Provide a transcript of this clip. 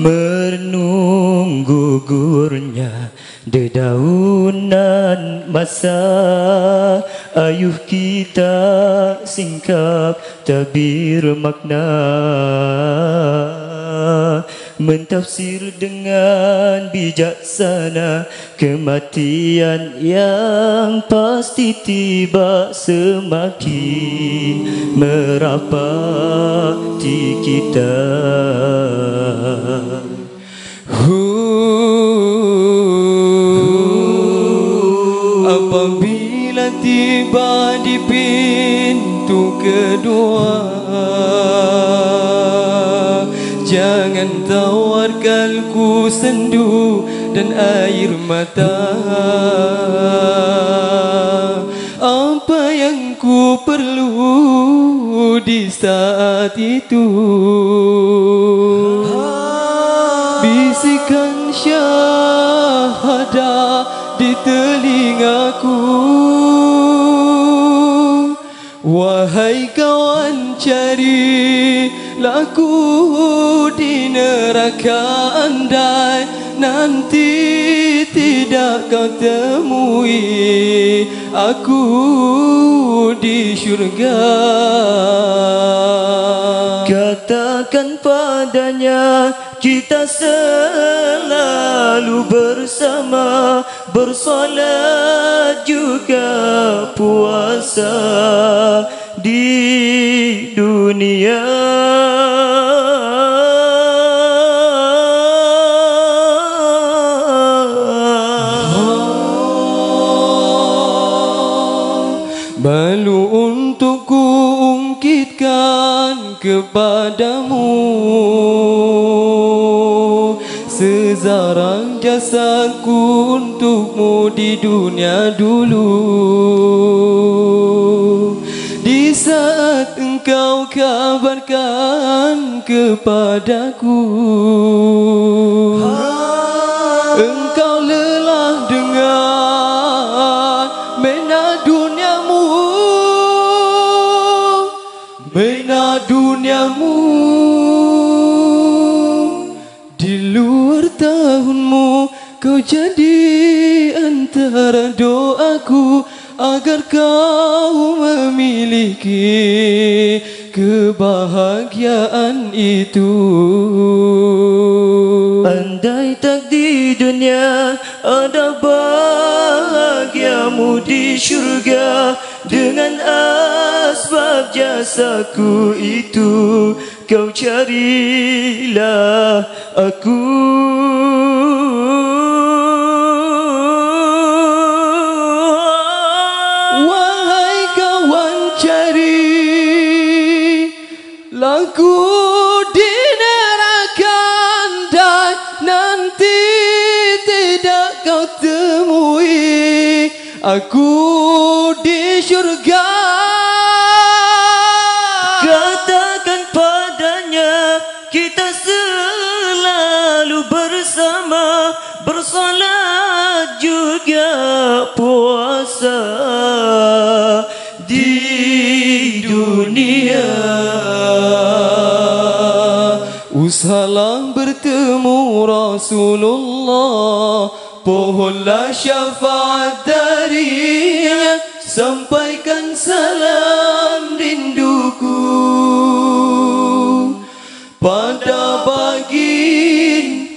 Merenung gugurnya dedaunan masa, ayuh kita singkap tabir makna, mentafsir dengan bijaksana kematian yang pasti tiba semakin merapati kita. Apabila tiba di pintu kedua, jangan tawarkan ku sendu dan air mata. Apa yang ku perlu di saat itu, bisikan syahadah di telingaku. Wahai kawan, carilah ku di neraka, andai nanti tidak kau temui aku di syurga. Katakan padanya, kita selalu bersama, bersolat juga puasa di dunia. Malu untuk ku ungkitkan kepadamu sezarang jasaku untukmu di dunia dulu. Di saat engkau kabarkan kepadaku, engkau lelah dengan mena duniamu, mena duniamu. Di luar tahunmu kau jadi antara doaku agar kau memiliki kebahagiaan itu. Andai tak di dunia ada bahagiamu di syurga, dengan asbab jasaku itu kau carilah aku. Wahai kawan, carilah ku di neraka, andai nanti tidak kau temui aku di syurga. Katakan padanya, kita selalu bersama, bersolat juga puasa di dunia. Usahalah bertemu Rasulullah, pohonlah syafaat darinya, sampaikan salam rinduku pada baginda.